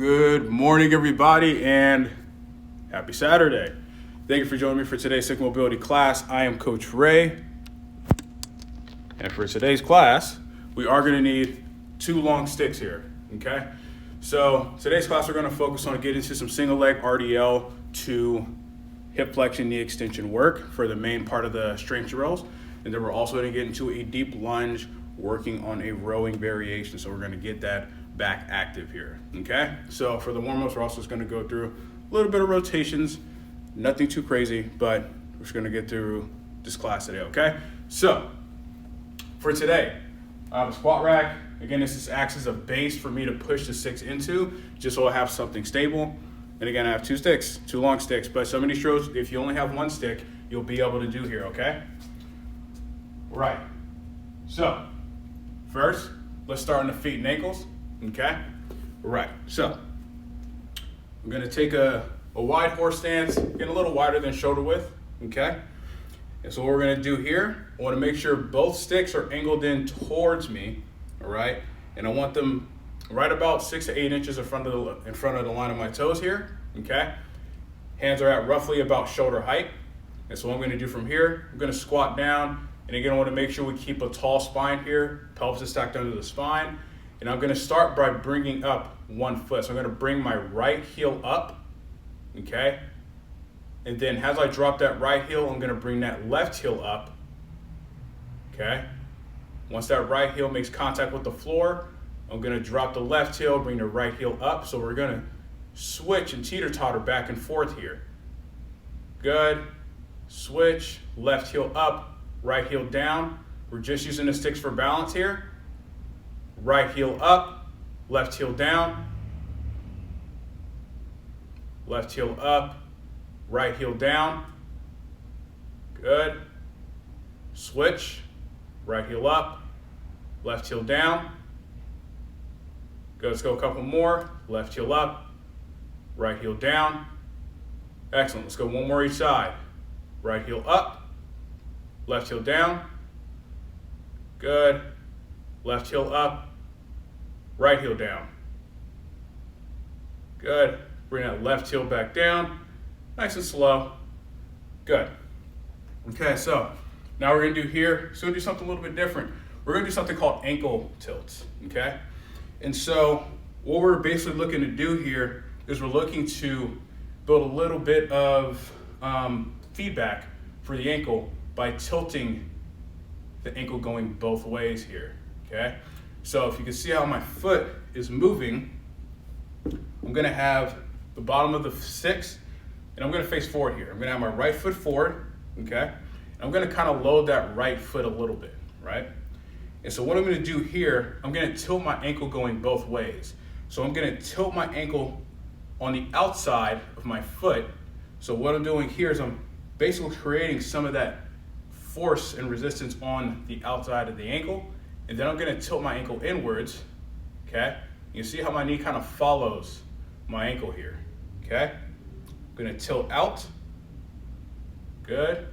Good morning, everybody, and happy Saturday. Thank you for joining me for today's Sick Mobility class. I am Coach Ray, and for today's class, we are going to need 2 long sticks here, okay? So today's class, we're going to focus on getting into some single leg RDL to hip flexion, knee extension work for the main part of the strength drills, and then we're also going to get into a deep lunge working on a rowing variation, so we're going to get that back active here, okay? So for the warm-ups, we're also just going to go through a little bit of rotations, nothing too crazy, but we're just going to get through this class today, okay? So for today, I have a squat rack. Again, this acts as a base for me to push the sticks into, just so I have something stable. And again, I have 2 sticks, 2 long sticks, but some of these drills, if you only have 1 stick, you'll be able to do here, okay? Right. So first, let's start on the feet and ankles. Okay, right. So I'm gonna take a wide horse stance, get a little wider than shoulder width. Okay, and so what we're gonna do here, I want to make sure both sticks are angled in towards me. All right, and I want them right about 6 to 8 inches in front of the line of my toes here. Okay, hands are at roughly about shoulder height. And so what I'm gonna do from here, I'm gonna squat down, and again, I want to make sure we keep a tall spine here. Pelvis is stacked under the spine. And I'm going to start by bringing up 1 foot. So I'm going to bring my right heel up, okay? And then as I drop that right heel, I'm going to bring that left heel up, okay? Once that right heel makes contact with the floor, I'm going to drop the left heel, bring the right heel up. So we're going to switch and teeter-totter back and forth here. Good. Switch, left heel up, right heel down. We're just using the sticks for balance here. Right heel up, left heel down, left heel up, right heel down. Good. Switch, right heel up, left heel down. Good, let's go a couple more. Left heel up, right heel down. Excellent, let's go 1 more each side. Right heel up, left heel down. Good. Left heel up, right heel down. Good. Bring that left heel back down. Nice and slow. Good. Okay, so now we're gonna do here, so we're gonna do something a little bit different. We're gonna do something called ankle tilts, okay? And so what we're basically looking to do here is we're looking to build a little bit of feedback for the ankle by tilting the ankle going both ways here, okay? So if you can see how my foot is moving, I'm gonna have the bottom of the sticks, and I'm gonna face forward here. I'm gonna have my right foot forward, okay? And I'm gonna kind of load that right foot a little bit, right? And so what I'm gonna do here, I'm gonna tilt my ankle going both ways. So I'm gonna tilt my ankle on the outside of my foot. So what I'm doing here is I'm basically creating some of that force and resistance on the outside of the ankle, and then I'm gonna tilt my ankle inwards, okay? You see how my knee kind of follows my ankle here, okay? I'm gonna tilt out, good.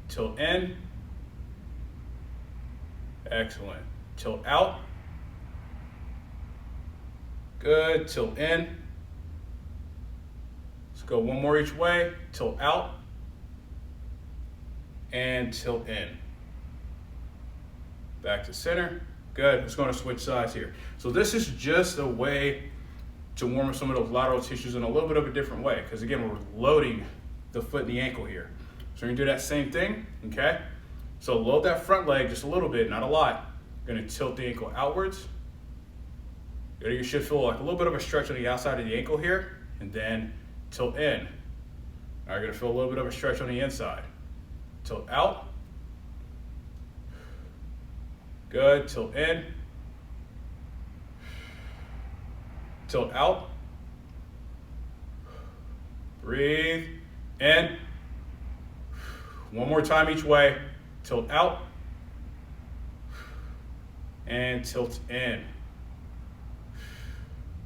Tilt in, excellent. Tilt out, good, tilt in. Let's go 1 more each way, tilt out, and tilt in. Back to center. Good. Let's go to switch sides here. So this is just a way to warm up some of those lateral tissues in a little bit of a different way, because again, we're loading the foot and the ankle here. So we're gonna do that same thing, okay? So load that front leg just a little bit, not a lot. We're gonna tilt the ankle outwards. Good. You should feel like a little bit of a stretch on the outside of the ankle here, and then tilt in. All right, you're gonna feel a little bit of a stretch on the inside. Tilt out. Good, tilt in. Tilt out. Breathe in. 1 more time each way. Tilt out. And tilt in.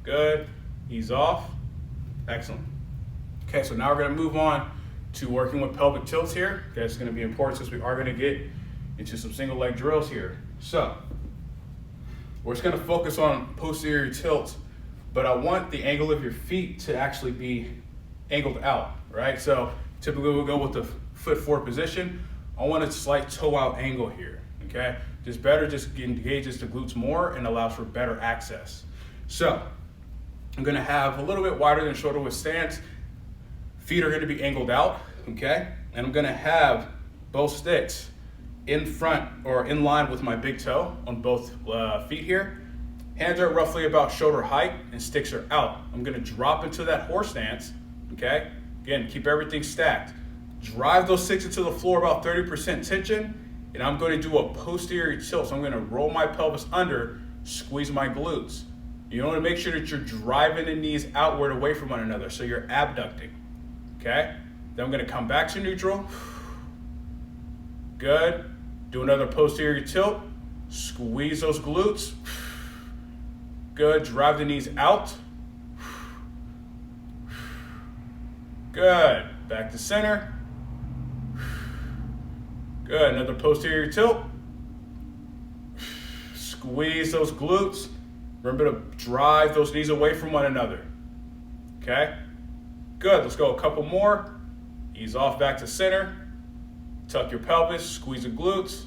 Good, ease off. Excellent. Okay, so now we're gonna move on to working with pelvic tilts here. That's gonna be important since we are gonna get into some single leg drills here. So we're just gonna focus on posterior tilt but I want the angle of your feet to actually be angled out, right? So typically we'll go with the foot forward position. I want a slight toe out angle here, okay? Just better, just engages the glutes more and allows for better access. So I'm gonna have a little bit wider than shoulder width stance. Feet are gonna be angled out, okay? And I'm gonna have both sticks in front or in line with my big toe on both feet here. Hands are roughly about shoulder height and sticks are out. I'm gonna drop into that horse stance, okay? Again, keep everything stacked. Drive those sticks into the floor about 30% tension, and I'm gonna do a posterior tilt. So I'm gonna roll my pelvis under, squeeze my glutes. You wanna make sure that you're driving the knees outward away from one another, so you're abducting, okay? Then I'm gonna come back to neutral. Good. Do another posterior tilt. Squeeze those glutes. Good. Drive the knees out. Good. Back to center. Good. Another posterior tilt. Squeeze those glutes. Remember to drive those knees away from one another. Okay? Good. Let's go a couple more. Ease off back to center. Tuck your pelvis. Squeeze the glutes.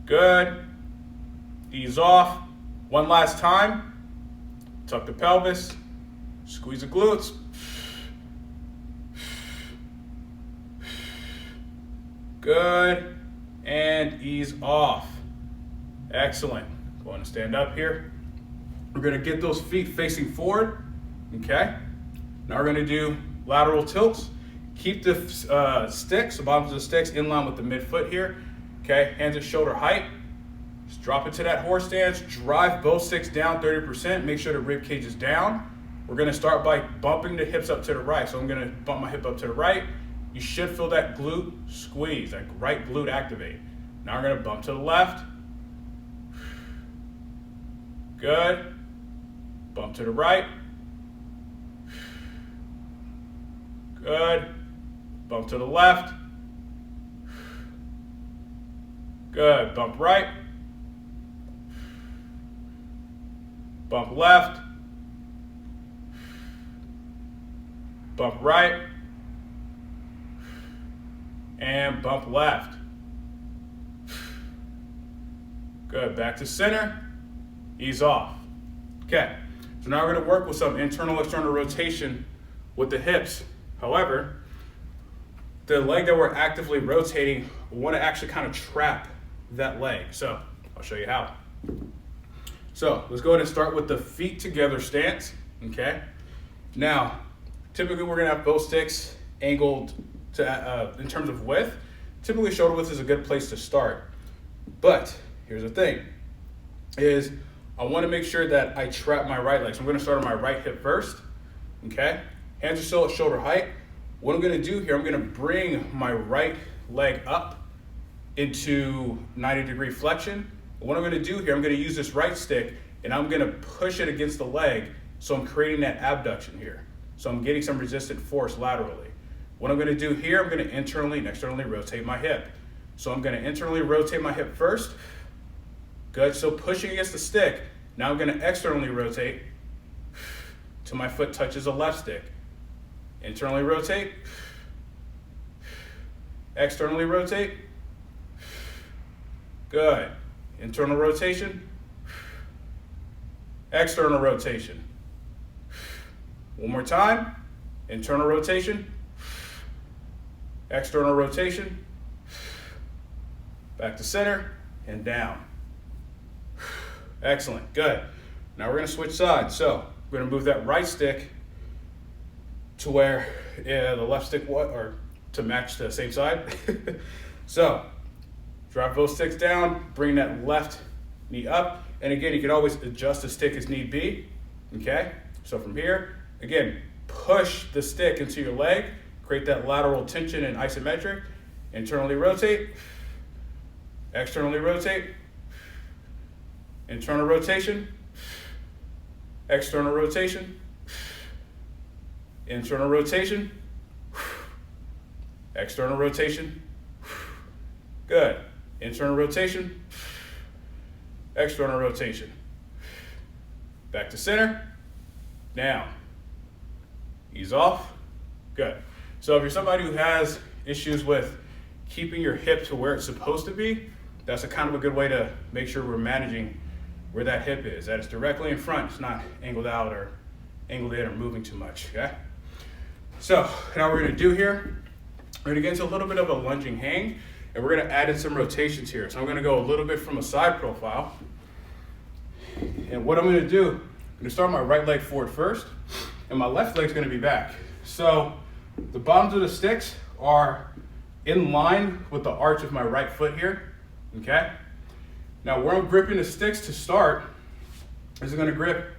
Good. Ease off. One last time. Tuck the pelvis. Squeeze the glutes. Good. And ease off. Excellent. Going to stand up here. We're going to get those feet facing forward. Okay. Now we're going to do lateral tilts. Keep the sticks, the bottoms of the sticks in line with the midfoot here. Okay. Hands at shoulder height. Just drop into that horse stance. Drive both sticks down 30%. Make sure the rib cage is down. We're going to start by bumping the hips up to the right. So I'm going to bump my hip up to the right. You should feel that glute squeeze, that right glute activate. Now we're going to bump to the left. Good. Bump to the right. Good. Bump to the left. Good. Bump right. Bump left. Bump right. And bump left. Good. Back to center. Ease off. Okay. So now we're going to work with some internal external rotation with the hips. However, the leg that we're actively rotating, we want to actually kind of trap that leg. So I'll show you how. So let's go ahead and start with the feet together stance. Okay. Now, typically we're going to have both sticks angled to, in terms of width. Typically shoulder width is a good place to start. But here's the thing, is I want to make sure that I trap my right leg. So I'm going to start on my right hip first. Okay. Hands are still at shoulder height. What I'm going to do here, I'm going to bring my right leg up into 90-degree flexion. What I'm going to do here, I'm going to use this right stick and I'm going to push it against the leg. So I'm creating that abduction here. So I'm getting some resistant force laterally. What I'm going to do here, I'm going to internally and externally rotate my hip. So I'm going to internally rotate my hip first. Good. So pushing against the stick. Now I'm going to externally rotate till my foot touches the left stick. Internally rotate. Externally rotate. Good. Internal rotation. External rotation. One more time. Internal rotation. External rotation. Back to center and down. Excellent. Good. Now we're going to switch sides. So we're going to move that right stick to where the left stick or to match the same side. So drop both sticks down, bring that left knee up. And again, you can always adjust the stick as need be. Okay. So from here, again, push the stick into your leg, create that lateral tension and isometric. Internally rotate, externally rotate, internal rotation, external rotation, internal rotation, external rotation. Good. Internal rotation, external rotation. Back to center, down, ease off, good. So if you're somebody who has issues with keeping your hip to where it's supposed to be, that's a kind of a good way to make sure we're managing where that hip is, that it's directly in front, it's not angled out or angled in or moving too much, okay? So now what we're gonna do here, we're gonna get into a little bit of a lunging hang, and we're gonna add in some rotations here. So I'm gonna go a little bit from a side profile. And what I'm gonna do, I'm gonna start my right leg forward first, and my left leg's gonna be back. So the bottoms of the sticks are in line with the arch of my right foot here, okay? Now where I'm gripping the sticks to start is I'm gonna grip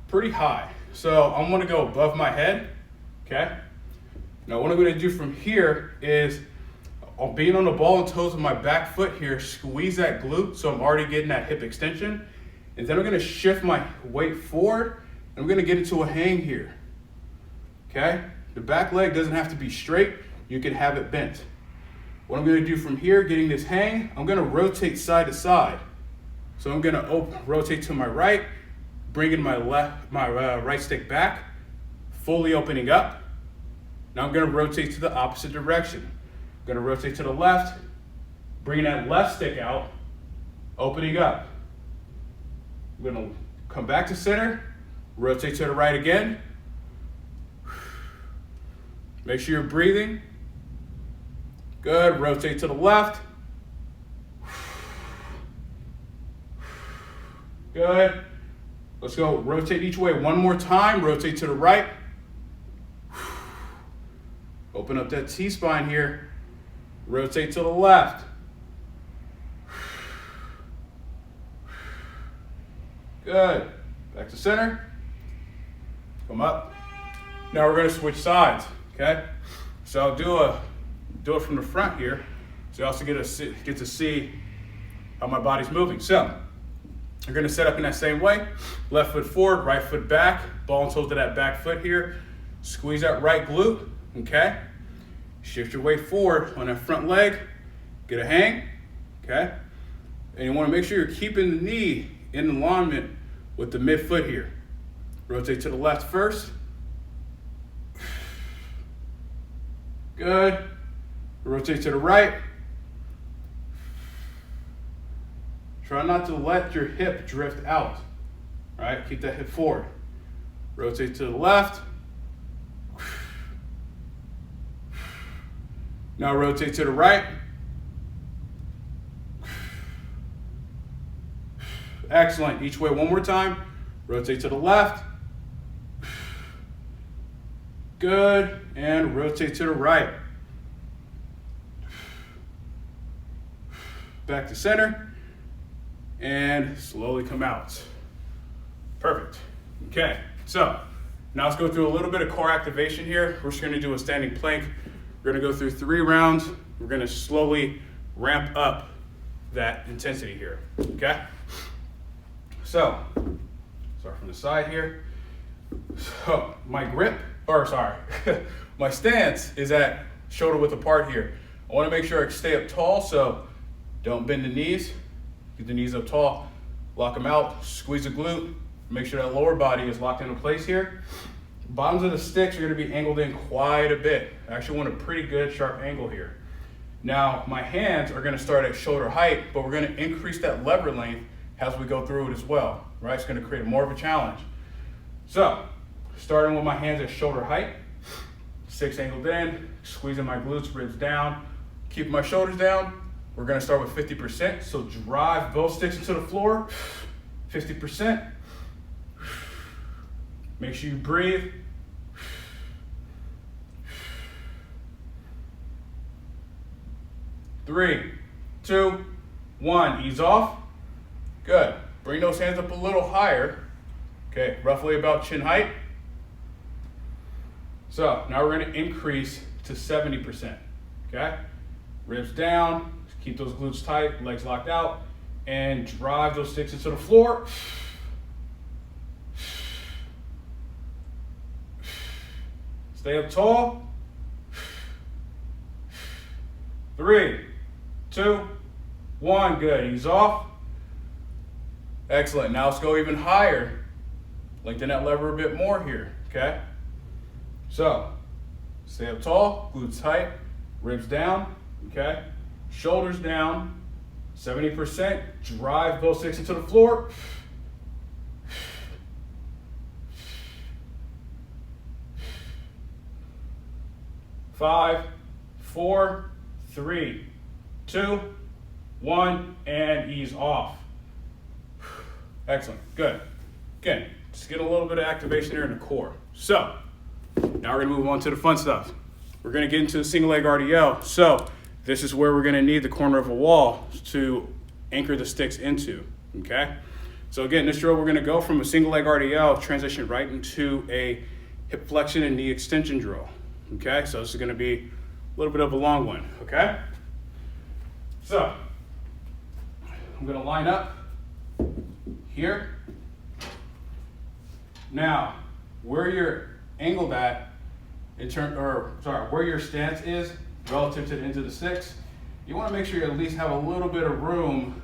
pretty high. So I'm gonna go above my head, okay? Now what I'm gonna do from here is, being on the ball and toes of my back foot here, squeeze that glute so I'm already getting that hip extension. And then I'm gonna shift my weight forward, and I'm gonna get into a hang here, okay? The back leg doesn't have to be straight, you can have it bent. What I'm gonna do from here, getting this hang, I'm gonna rotate side to side. So I'm gonna rotate to my right, bringing my right stick back, fully opening up. Now I'm gonna rotate to the opposite direction. I'm gonna rotate to the left, bringing that left stick out, opening up. I'm gonna come back to center, rotate to the right again. Make sure you're breathing. Good, rotate to the left. Good. Let's go, rotate each way one more time, rotate to the right. Open up that T-spine here. Rotate to the left. Good. Back to center. Come up. Now we're gonna switch sides, okay? So I'll do it from the front here, so you also get to see how my body's moving. So you're gonna set up in that same way. Left foot forward, right foot back, ball and toes to that back foot here. Squeeze that right glute, okay? Shift your weight forward on that front leg, get a hang, okay? And you wanna make sure you're keeping the knee in alignment with the midfoot here. Rotate to the left first. Good. Rotate to the right. Try not to let your hip drift out. All right, keep that hip forward. Rotate to the left. Now rotate to the right. Excellent. Each way one more time. Rotate to the left. Good. And rotate to the right. Back to center. And slowly come out. Perfect. Okay. So now let's go through a little bit of core activation here. We're just going to do a standing plank. We're going to go through 3 rounds. We're going to slowly ramp up that intensity here. Okay. So, start from the side here. So my my stance is at shoulder width apart here. I want to make sure I stay up tall, so don't bend the knees. Get the knees up tall, lock them out, squeeze the glute, make sure that lower body is locked into place here. Bottoms of the sticks are going to be angled in quite a bit. I actually want a pretty good sharp angle here. Now my hands are going to start at shoulder height, but we're going to increase that lever length as we go through it as well, right? It's going to create more of a challenge. So, starting with my hands at shoulder height, sticks angled in, squeezing my glutes, ribs down, keep my shoulders down. We're going to start with 50%, so drive both sticks into the floor, 50%. Make sure you breathe. Three, 2, 1, ease off. Good. Bring those hands up a little higher. Okay, roughly about chin height. So now we're going to increase to 70%. Okay, ribs down, keep those glutes tight, legs locked out, and drive those sticks into the floor. Stay up tall. 3, 2, 1, good. Ease off. Excellent. Now let's go even higher. Lengthen that lever a bit more here, okay? So, stay up tall, glutes tight, ribs down, okay? Shoulders down, 70%. Drive both sticks into the floor. 5, 4, 3, 2, 1, and ease off. Excellent, good. Again, just get a little bit of activation here in the core. So, now we're gonna move on to the fun stuff. We're gonna get into the single leg RDL. So, this is where we're gonna need the corner of a wall to anchor the sticks into, okay? So again, this drill, we're gonna go from a single leg RDL, transition right into a hip flexion and knee extension drill, okay? So this is gonna be a little bit of a long one, okay? So, I'm gonna line up here. Now, where you're angled at, where your stance is relative to the ends of the sticks, you wanna make sure you at least have a little bit of room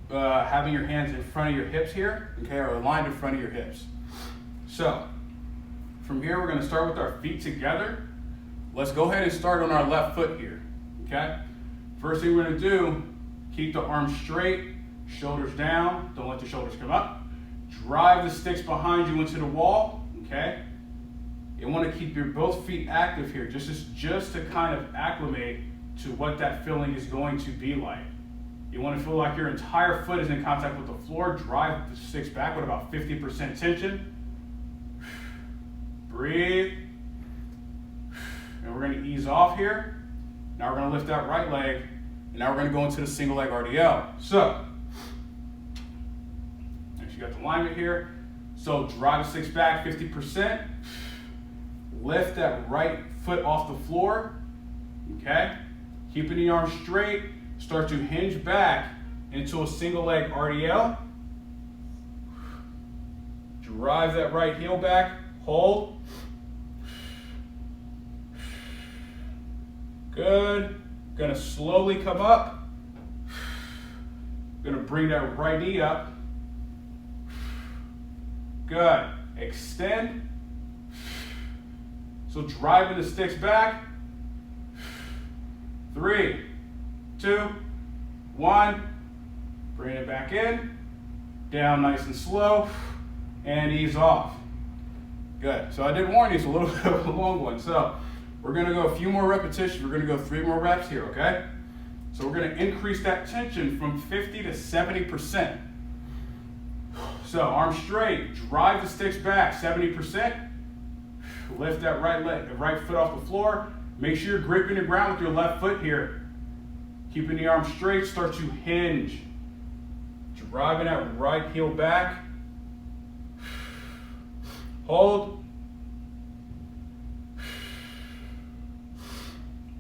having your hands in front of your hips here, okay, or aligned in front of your hips. So, from here, we're gonna start with our feet together. Let's go ahead and start on our left foot here, okay? First thing we're gonna do, keep the arms straight, shoulders down, don't let the shoulders come up. Drive the sticks behind you into the wall, okay? You wanna keep your both feet active here, just to kind of acclimate to what that feeling is going to be like. You want to feel like your entire foot is in contact with the floor. Drive the sticks back with about 50% tension. Breathe. And we're going to ease off here. Now we're going to lift that right leg. And now we're going to go into the single leg RDL. So, you got the alignment here. So drive the sticks back 50%. Lift that right foot off the floor. Okay? Keeping the arms straight. Start to hinge back into a single leg RDL. Drive that right heel back, hold. Good. Gonna slowly come up. Gonna bring that right knee up. Good. Extend. So driving the sticks back. 3, 2, 1, bring it back in, down nice and slow, and ease off. Good, so I did warn you, it's a little bit of a long one. So we're gonna go a few more repetitions. We're gonna go 3 more reps here, okay? So we're gonna increase that tension from 50 to 70%. So arms straight, drive the sticks back, 70%. Lift that right foot off the floor. Make sure you're gripping the ground with your left foot here. Keeping the arms straight, start to hinge. Driving that right heel back. Hold.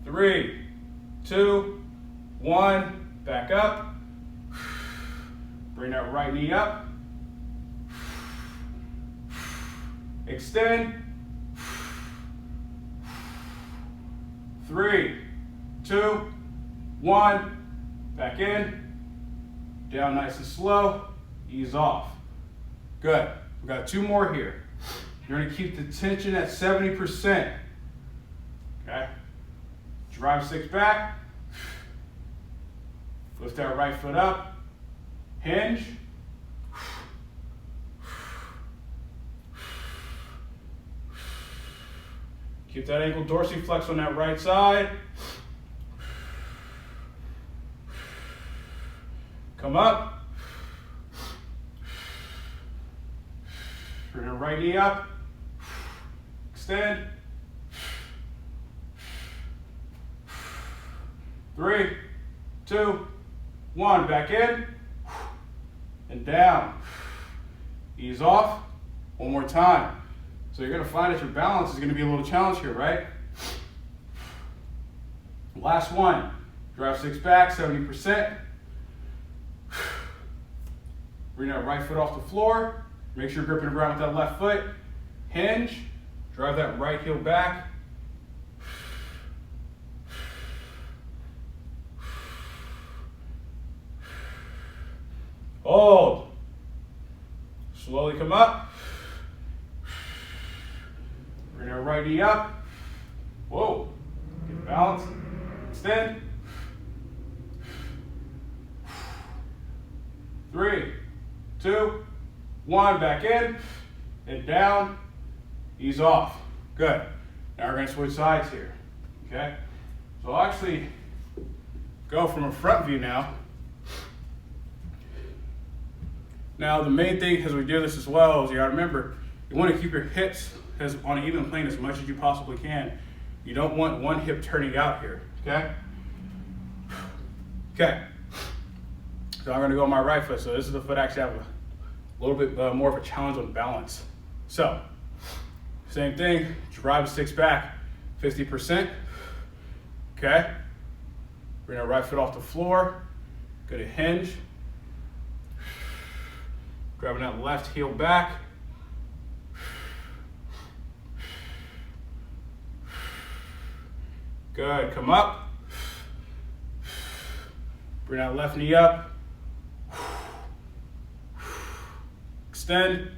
3, 2, 1, back up. Bring that right knee up. Extend. 3, 2, 1, back in, down nice and slow, ease off. Good, we got 2 more here. You're gonna keep the tension at 70%, okay? Drive sticks back, lift that right foot up, hinge, keep that ankle dorsiflex on that right side. Come up. Bring the right knee up. Extend. 3, 2, 1. Back in. And down. Ease off. One more time. So you're going to find that your balance is going to be a little challenge here, right? Last one. Drive sticks back, 70%. Bring that right foot off the floor. Make sure you're gripping the ground with that left foot. Hinge. Drive that right heel back. Hold. Slowly come up. Bring our right knee up. Whoa. Get balance. Extend. 3, 2, 1. Back in and down. Ease off. Good. Now we're going to switch sides here. Okay? So I'll actually go from a front view now. Now the main thing as we do this as well is you got to remember, you want to keep your hips on an even plane as much as you possibly can. You don't want one hip turning out here. Okay? Okay. So I'm going to go on my right foot. So this is the foot I actually have a little bit more of a challenge on balance. So same thing, drive the sticks back 50%. Okay? Bring our right foot off the floor. Go to hinge. Grabbing that left heel back. Good, come up. Bring that left knee up. Extend.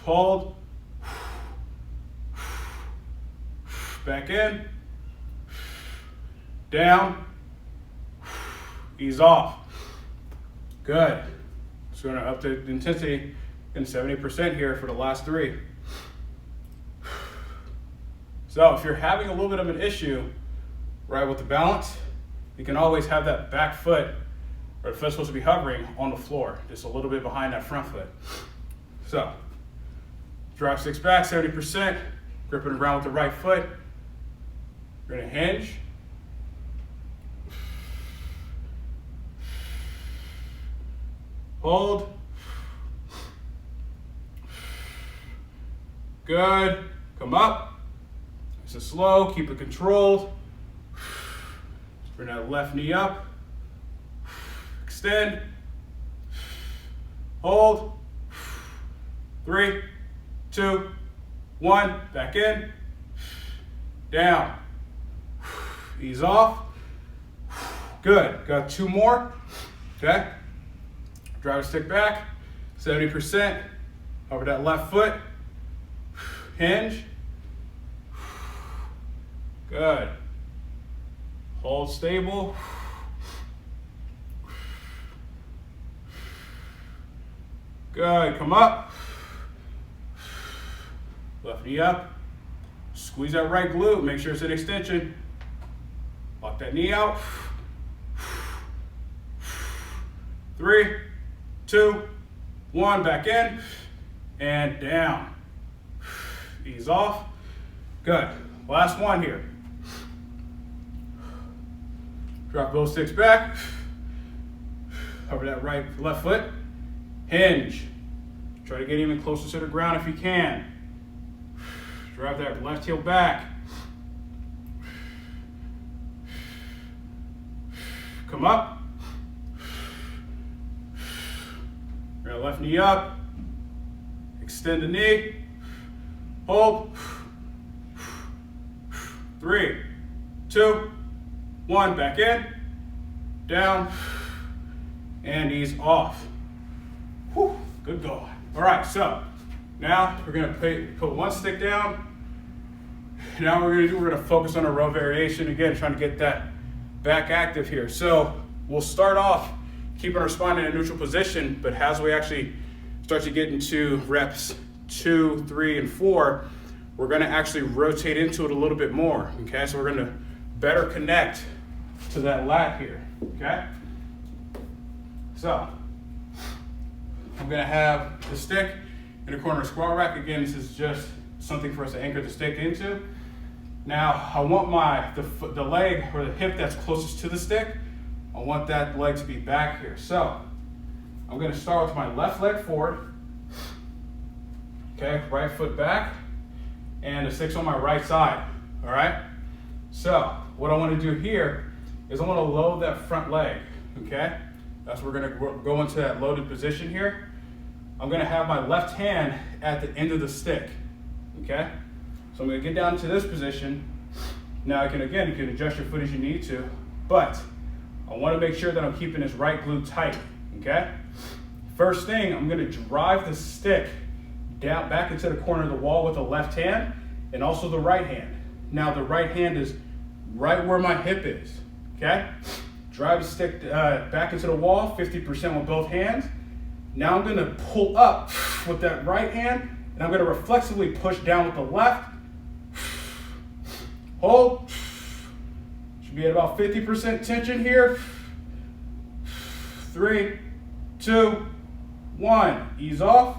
Hold. Back in. Down. Ease off. Good. So we're going to up the intensity in 70% here for the last 3. So if you're having a little bit of an issue, right, with the balance, you can always have that back foot, or the foot's supposed to be hovering on the floor, just a little bit behind that front foot. So drive sticks back 70%, gripping around with the right foot. You're going to hinge. Hold. Good. Come up. This is slow. Keep it controlled. Bring that left knee up. Extend. Hold. 3, 2, 1. Back in. Down. Ease off. Good. Got 2 more. Okay. Drive a stick back. 70%. Over that left foot. Hinge. Good. Hold stable. Good. Come up. Left knee up. Squeeze that right glute. Make sure it's an extension. Lock that knee out. 3, 2, 1. Back in and down. Ease off. Good. Last one here. Drop both sticks back. Over that left foot. Hinge. Try to get even closer to the ground if you can. Drive that left heel back. Come up. Bring that left knee up. Extend the knee. Hold. 3, 2, 1. Back in. Down. And ease off. Whew, good going. All right, so now we're going to put one stick down. Now we're going to focus on a row variation again, trying to get that back active here. So we'll start off keeping our spine in a neutral position, but as we actually start to get into reps 2, 3, and 4, we're going to actually rotate into it a little bit more. Okay, so we're going to better connect to that lat here. Okay, so I'm going to have the stick in the corner of squat rack. Again, this is just something for us to anchor the stick into. Now, I want the leg or the hip that's closest to the stick, I want that leg to be back here. So I'm going to start with my left leg forward. Okay, right foot back, and the stick's on my right side. All right. So what I want to do here is I want to load that front leg. Okay, that's where we're going to go into that loaded position here. I'm going to have my left hand at the end of the stick. Okay, so I'm going to get down to this position. Now you can adjust your foot as you need to, but I want to make sure that I'm keeping this right glute tight. Okay, First thing, I'm gonna drive the stick down back into the corner of the wall with the left hand and also the right hand. Now the right hand is right where my hip is, okay? Drive the stick back into the wall, 50% with both hands. Now I'm gonna pull up with that right hand, and I'm gonna reflexively push down with the left. Hold. Should be at about 50% tension here. 3, 2, 1. Ease off.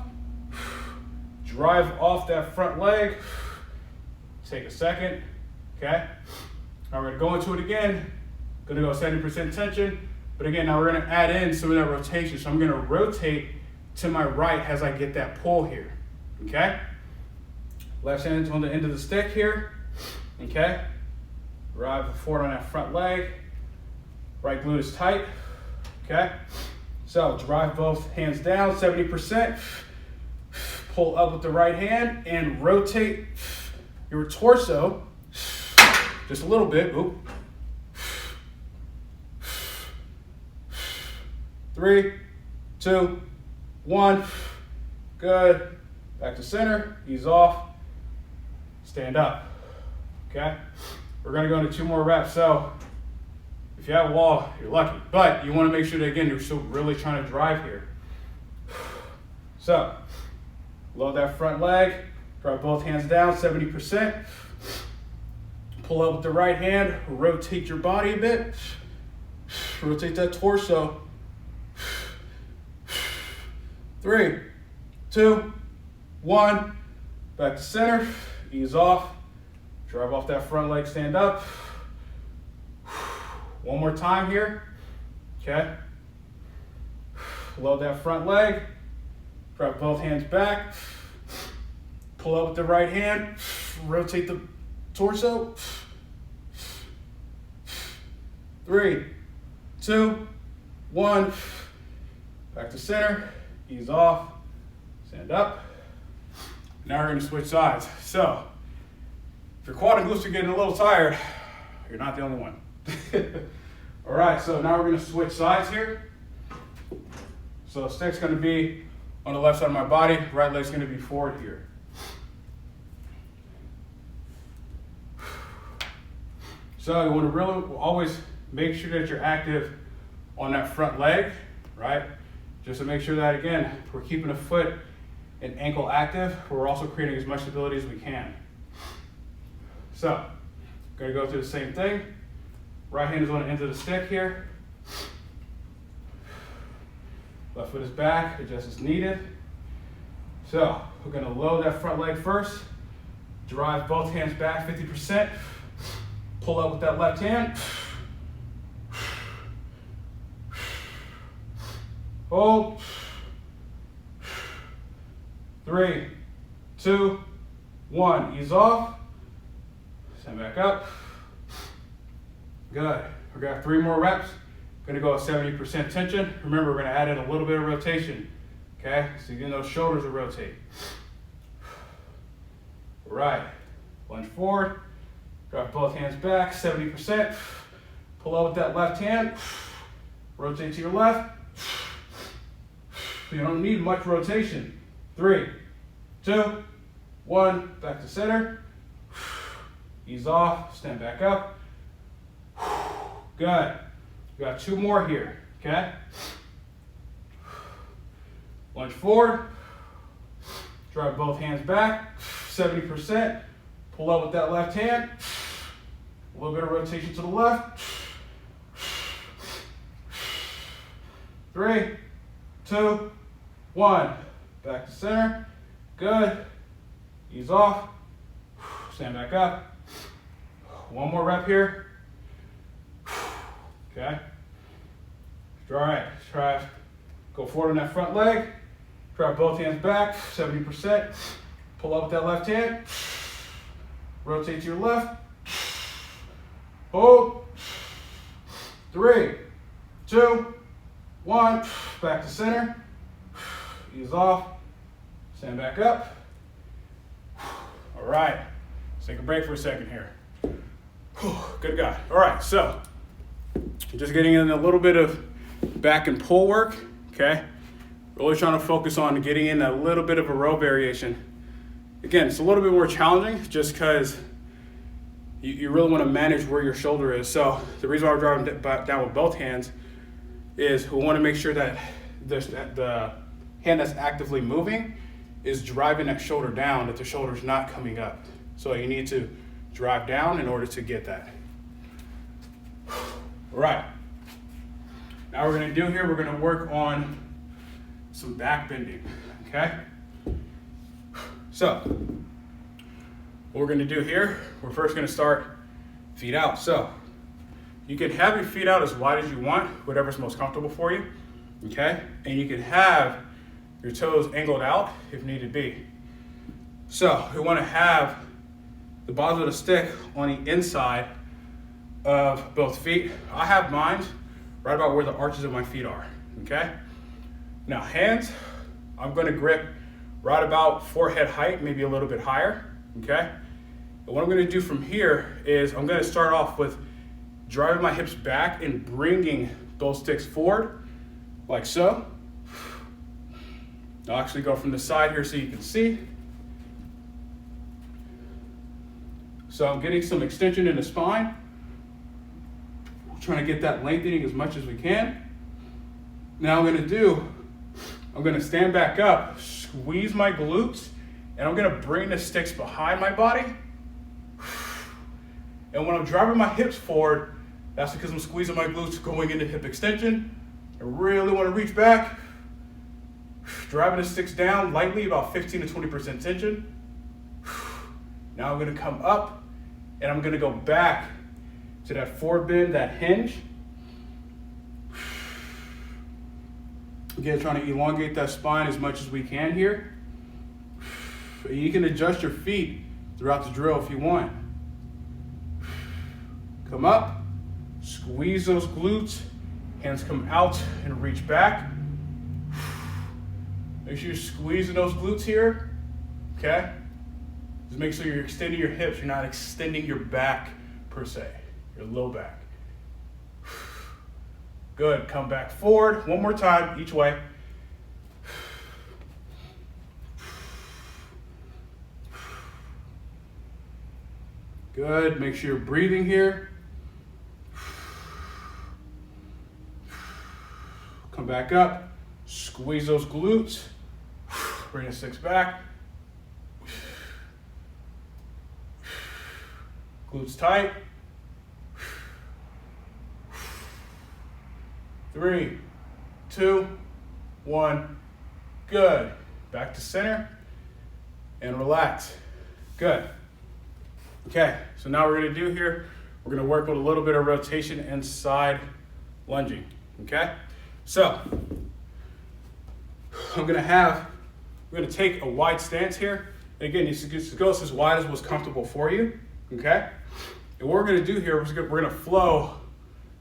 Drive off that front leg. Take a second, okay? Now we're gonna go into it again. Gonna go 70% tension, but again, now we're gonna add in some of that rotation. So I'm gonna rotate to my right as I get that pull here, okay? Left hand's on the end of the stick here, okay? Drive forward on that front leg. Right glute is tight, okay? So drive both hands down, 70%. Pull up with the right hand and rotate your torso just a little bit. Oop. 3, 2, 1. Good. Back to center. Ease off. Stand up. Okay? We're going to go into 2 more reps. So if you have a wall, you're lucky. But you want to make sure that, again, you're still really trying to drive here. So load that front leg. Drive both hands down, 70%. Pull up with the right hand. Rotate your body a bit. Rotate that torso. 3, 2, 1. Back to center. Ease off. Drive off that front leg, stand up. One more time here. Okay. Load that front leg. Drive both hands back. Pull up with the right hand. Rotate the torso. 3, 2, 1. Back to center. Ease off. Stand up. Now we're going to switch sides. So if your quad and glutes are getting a little tired, you're not the only one. All right, so now we're going to switch sides here. So the stick's going to be on the left side of my body. Right leg's going to be forward here. So you want to really always make sure that you're active on that front leg, right? Just to make sure that, again, we're keeping the foot and ankle active, but we're also creating as much stability as we can. So, gonna go through the same thing. Right hand is on the end of the stick here. Left foot is back, adjust as needed. So, we're gonna load that front leg first. Drive both hands back 50%. Pull up with that left hand. Hold. 3, 2, 1. Ease off. Stand back up. Good. We're gonna have 3 more reps. Gonna go at 70% tension. Remember, we're gonna add in a little bit of rotation. Okay? So you get those shoulders to rotate. All right. Lunge forward. Drop both hands back, 70%. Pull out with that left hand. Rotate to your left. You don't need much rotation. 3, 2, 1. Back to center. Ease off. Stand back up. Good. We got 2 more here. Okay? Lunge forward. Drive both hands back. 70%. Pull out with that left hand. A little bit of rotation to the left. 3, 2, 1. Back to center. Good. Ease off. Stand back up. 1 more rep here. Okay. All right. Try. Go forward on that front leg. Drop both hands back. 70%. Pull up with that left hand. Rotate to your left. Hold. 3, 2, 1. Back to center. Ease off. Stand back up. All right. Let's take a break for a second here. Good God. All right. So just getting in a little bit of back and pull work. Okay. Really trying to focus on getting in a little bit of a row variation. Again, it's a little bit more challenging just because you really want to manage where your shoulder is. So the reason why we're driving down with both hands is we want to make sure that the hand that's actively moving is driving that shoulder down, that the shoulder's not coming up. So you need to drive down in order to get that. All right. Now we're going to do here, we're going to work on some back bending, okay? So what we're going to do here, we're first going to start feet out. So you can have your feet out as wide as you want, whatever's most comfortable for you, okay? And you can have your toes angled out if needed be. So we want to have the bottom of the stick on the inside of both feet. I have mine right about where the arches of my feet are, okay? Now hands, I'm going to grip right about forehead height, maybe a little bit higher, okay? And what I'm going to do from here is I'm going to start off with driving my hips back and bringing both sticks forward, like so. I'll actually go from the side here so you can see. So I'm getting some extension in the spine. Trying to get that lengthening as much as we can. Now I'm going to stand back up, squeeze my glutes, and I'm going to bring the sticks behind my body. And when I'm driving my hips forward, that's because I'm squeezing my glutes going into hip extension. I really want to reach back. Driving the sticks down lightly, about 15 to 20% tension. Now I'm going to come up and I'm going to go back to that forward bend, that hinge. Again, trying to elongate that spine as much as we can here. You can adjust your feet throughout the drill if you want. Come up, squeeze those glutes, hands come out and reach back. Make sure you're squeezing those glutes here, okay? Just make sure you're extending your hips. You're not extending your back per se, your low back. Good, come back forward. One more time, each way. Good, make sure you're breathing here. Come back up, squeeze those glutes. Bring the sticks back. Glutes tight. 3, 2, 1. Good. Back to center and relax. Good. Okay, so now what we're going to do here, we're going to work with a little bit of rotation and side lunging. Okay? So we're going to take a wide stance here. And again, you go as wide as was comfortable for you. Okay? And what we're going to do here, we're going to flow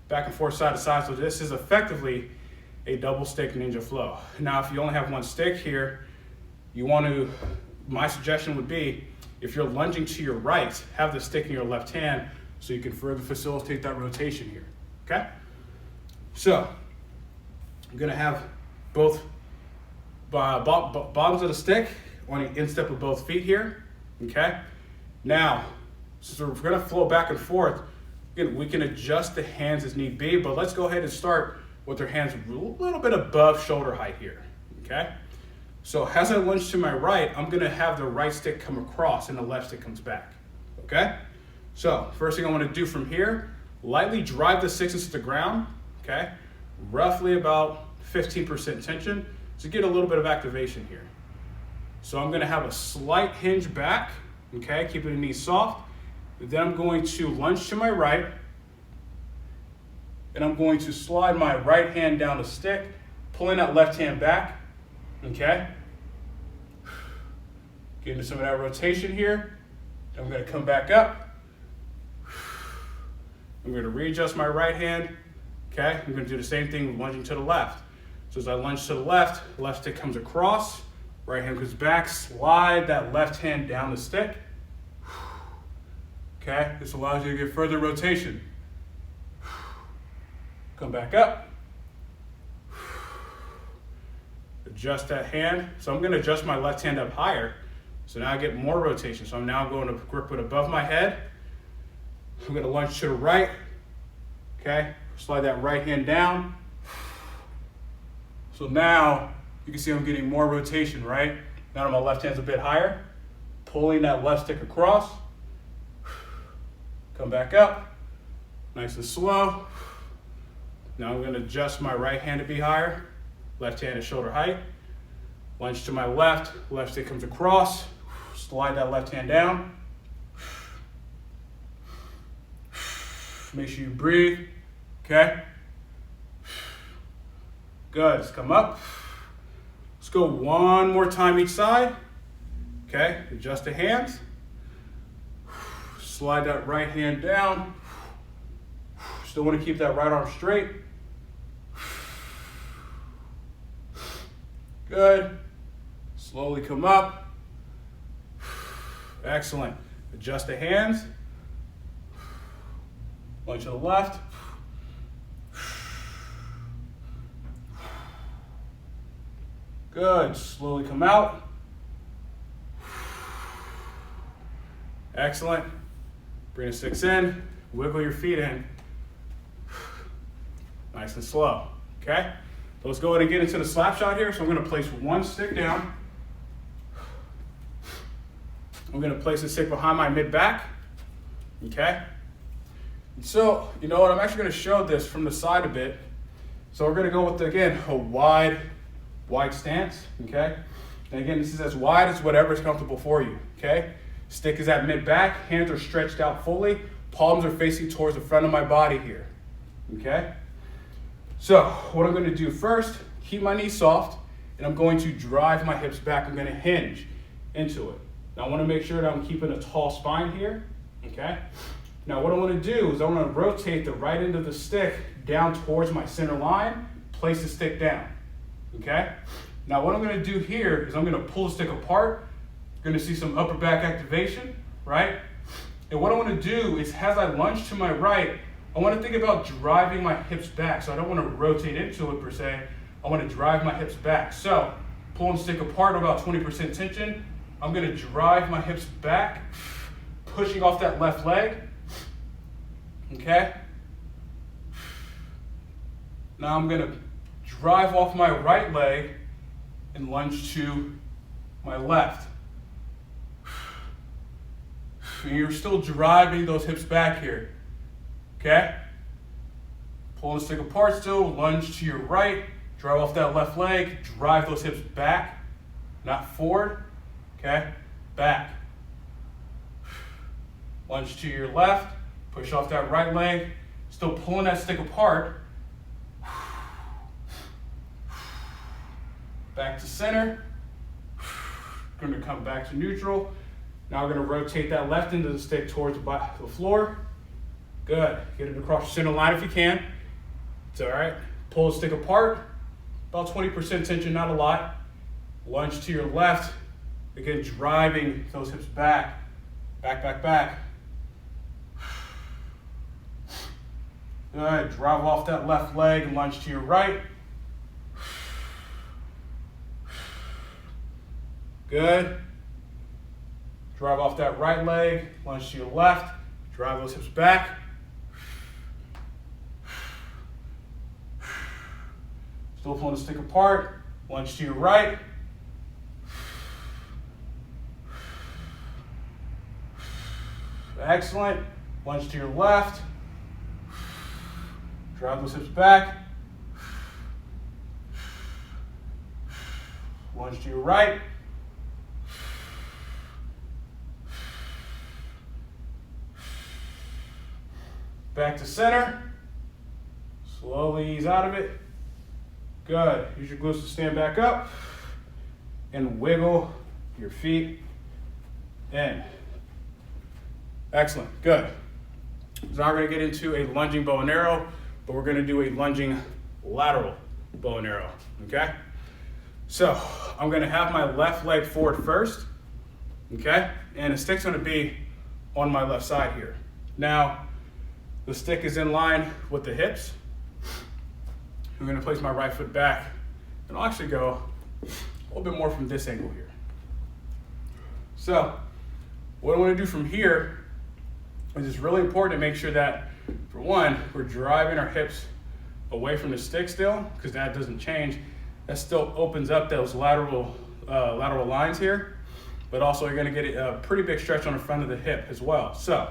back and forth, side to side. So this is effectively a double stick ninja flow. Now, if you only have one stick here, my suggestion would be, if you're lunging to your right, have the stick in your left hand so you can further facilitate that rotation here. Okay? So I'm going to have both bottoms of the stick on the instep of both feet here. Okay? Now, so we're going to flow back and forth. Again, we can adjust the hands as need be, but let's go ahead and start with their hands a little bit above shoulder height here. Okay? So as I lunge to my right, I'm going to have the right stick come across and the left stick comes back. Okay? So first thing I want to do from here, lightly drive the sticks into the ground. Okay? Roughly about 15% tension to get a little bit of activation here. So I'm going to have a slight hinge back. Okay? Keeping the knees soft. Then I'm going to lunge to my right, and I'm going to slide my right hand down the stick, pulling that left hand back, okay? Get into some of that rotation here. I'm going to come back up. I'm going to readjust my right hand, okay? I'm going to do the same thing with lunging to the left. So as I lunge to the left stick comes across, right hand goes back, slide that left hand down the stick. Okay, this allows you to get further rotation. Come back up. adjust that hand. So I'm gonna adjust my left hand up higher. So now I get more rotation. So I'm now going to grip it above my head. I'm gonna lunge to the right, okay? Slide that right hand down. So now you can see I'm getting more rotation, right? Now my left hand's a bit higher, pulling that left stick across. Come back up, nice and slow. Now I'm gonna adjust my right hand to be higher, left hand at shoulder height. Lunge to my left stick comes across, slide that left hand down. Make sure you breathe, okay? Good, let's come up. Let's go one more time each side, okay? Adjust the hands. Slide that right hand down. Still want to keep that right arm straight. Good. Slowly come up. Excellent. Adjust the hands. Lunge to the left. Good. Slowly come out. Excellent. Bring the sticks in. Wiggle your feet in. Nice and slow. Okay? So let's go ahead and get into the slap shot here. So I'm going to place one stick down. I'm going to place the stick behind my mid back. Okay? So, you know what? I'm actually going to show this from the side a bit. So we're going to go with, again, a wide stance. Okay? And again, this is as wide as whatever is comfortable for you. Okay? Stick is at mid back. Hands are stretched out fully. Palms are facing towards the front of my body here. Okay? So what I'm going to do first, keep my knees soft, and I'm going to drive my hips back. I'm going to hinge into it. Now I want to make sure that I'm keeping a tall spine here. Okay? Now what I want to do is I want to rotate the right end of the stick down towards my center line, place the stick down. Okay? Now what I'm going to do here is I'm going to pull the stick apart. You're going to see some upper back activation, right? And what I want to do is as I lunge to my right, I want to think about driving my hips back. So I don't want to rotate into it per se. I want to drive my hips back. So pulling the stick apart, about 20% tension. I'm going to drive my hips back, pushing off that left leg. Okay? Now I'm going to drive off my right leg and lunge to my left. And you're still driving those hips back here. Okay? Pull the stick apart still, lunge to your right, drive off that left leg, drive those hips back, not forward. Okay? Back. Lunge to your left, push off that right leg, still pulling that stick apart. Back to center. Going to come back to neutral. Now we're going to rotate that left end of the stick towards the floor. Good. Get it across the center line if you can. It's all right. Pull the stick apart. About 20% tension, not a lot. Lunge to your left. Again, driving those hips back. Back, back, back. Good. Drive off that left leg and lunge to your right. Good. Drive off that right leg, lunge to your left, drive those hips back. Still pulling the stick apart, lunge to your right. Excellent. Lunge to your left. Drive those hips back. Lunge to your right. Back to center. Slowly ease out of it. Good. Use your glutes to stand back up and wiggle your feet in. Excellent. Good. So now we're going to get into a lunging bow and arrow, but we're going to do a lunging lateral bow and arrow. Okay? So I'm going to have my left leg forward first. Okay? And the stick's going to be on my left side here. Now, the stick is in line with the hips. I'm going to place my right foot back, and I'll actually go a little bit more from this angle here. So what I want to do from here is it's really important to make sure that, for one, we're driving our hips away from the stick still, because that doesn't change. That still opens up those lateral lines here, but also you're going to get a pretty big stretch on the front of the hip as well. So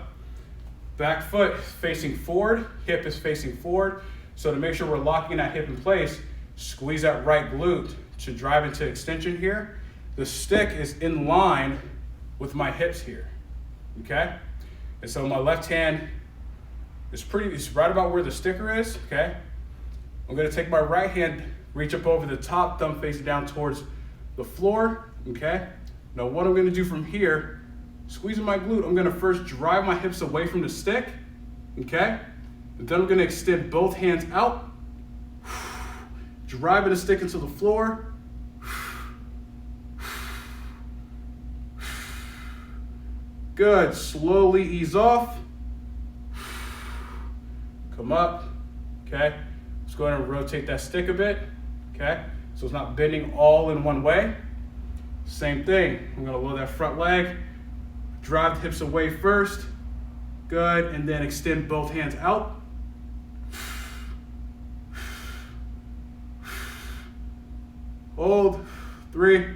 back foot facing forward, hip is facing forward. So to make sure we're locking that hip in place, squeeze that right glute to drive into extension here. The stick is in line with my hips here, okay? And so my left hand is it's right about where the sticker is, okay? I'm gonna take my right hand, reach up over the top, thumb facing down towards the floor, okay? Now what I'm gonna do from here, squeezing my glute, I'm gonna first drive my hips away from the stick, okay? And then I'm gonna extend both hands out, driving the stick into the floor. Good, slowly ease off. Come up, okay? Let's go ahead and rotate that stick a bit, okay? So it's not bending all in one way. Same thing, I'm gonna lower that front leg, drive the hips away first, good, and then extend both hands out. Hold, 3,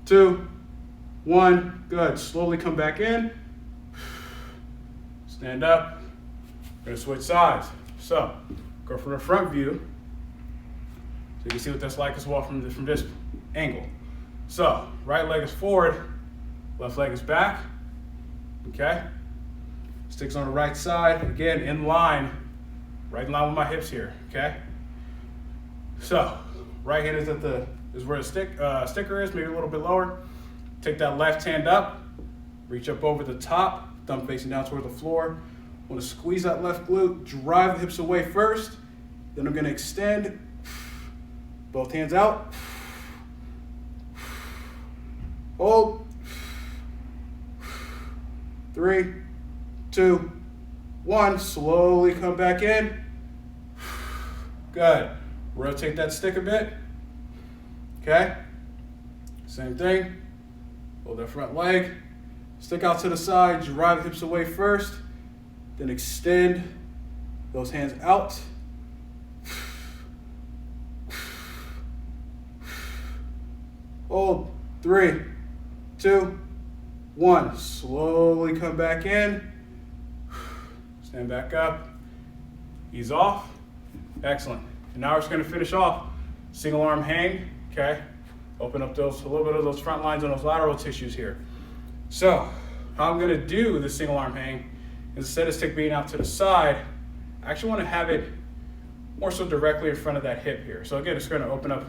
2, 1, good. Slowly come back in. Stand up. We're gonna switch sides. So, go from the front view. So you can see what that's like as well from this angle. So, right leg is forward, left leg is back. Okay? Sticks on the right side, again, in line, right in line with my hips here, okay? So, right hand is where the sticker is, maybe a little bit lower. Take that left hand up, reach up over the top, thumb facing down toward the floor. I want to squeeze that left glute, drive the hips away first. Then I'm going to extend, both hands out. Hold. 3, 2, 1. Slowly come back in. Good. Rotate that stick a bit. Okay. Same thing. Hold that front leg. Stick out to the side. Drive the hips away first. Then extend those hands out. Hold. 3, 2, 1. Slowly come back in. Stand back up. Ease off. Excellent. And now we're just going to finish off single arm hang. Okay. Open up a little bit of those front lines on those lateral tissues here. So how I'm going to do the single arm hang, instead of stick being out to the side, I actually want to have it more so directly in front of that hip here. So again, it's going to open up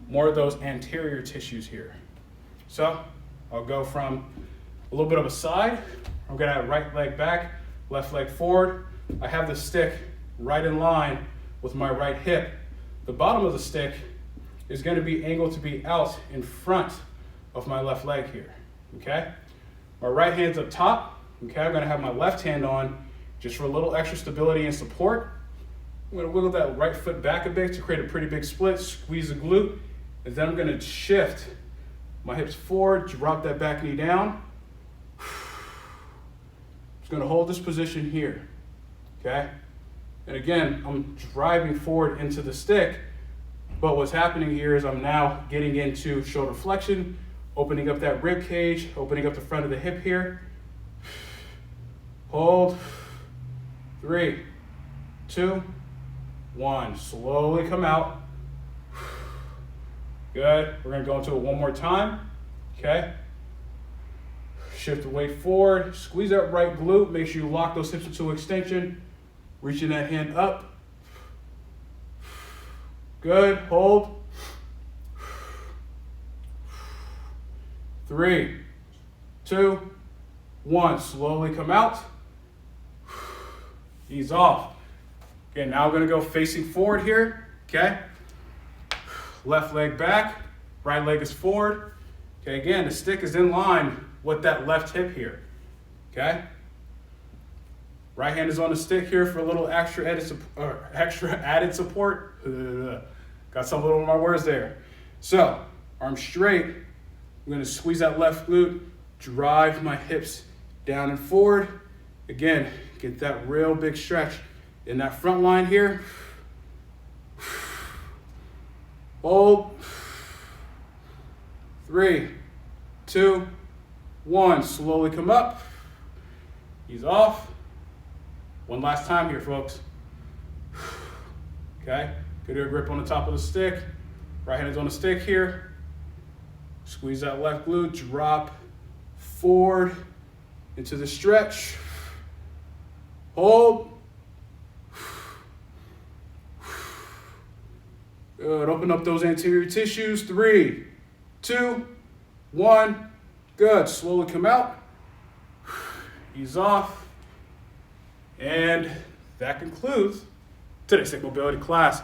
more of those anterior tissues here. So I'll go from a little bit of a side. I'm going to have right leg back, left leg forward. I have the stick right in line with my right hip. The bottom of the stick is going to be angled to be out in front of my left leg here, okay? My right hand's up top, okay? I'm going to have my left hand on just for a little extra stability and support. I'm going to wiggle that right foot back a bit to create a pretty big split, squeeze the glute, and then I'm going to shift my hips forward, drop that back knee down. Just going to hold this position here, okay? And again, I'm driving forward into the stick, but what's happening here is I'm now getting into shoulder flexion, opening up that rib cage, opening up the front of the hip here. Hold. 3, 2, 1. Slowly come out. Good. We're going to go into it one more time. Okay. Shift the weight forward. Squeeze that right glute. Make sure you lock those hips into extension. Reaching that hand up. Good. Hold. 3, 2, 1. Slowly come out. Ease off. Okay, now we're going to go facing forward here. Okay. Left leg back. Right leg is forward. Okay, again, the stick is in line with that left hip here. Okay. Right hand is on the stick here for a little extra added support. Got some little of my words there. So arms straight. I'm gonna squeeze that left glute, drive my hips down and forward. Again, get that real big stretch in that front line here. Hold. 3, 2, 1. Slowly come up. Ease off. One last time here, folks. Okay, good air grip on the top of the stick. Right hand is on the stick here. Squeeze that left glute, drop forward into the stretch. Hold. Good, open up those anterior tissues. 3, 2, 1. Good, slowly come out. Ease off. And that concludes today's hip mobility class.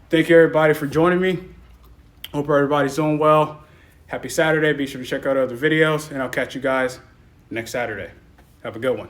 Thank you everybody for joining me. Hope everybody's doing well. Happy Saturday. Be sure to check out other videos, and I'll catch you guys next Saturday. Have a good one.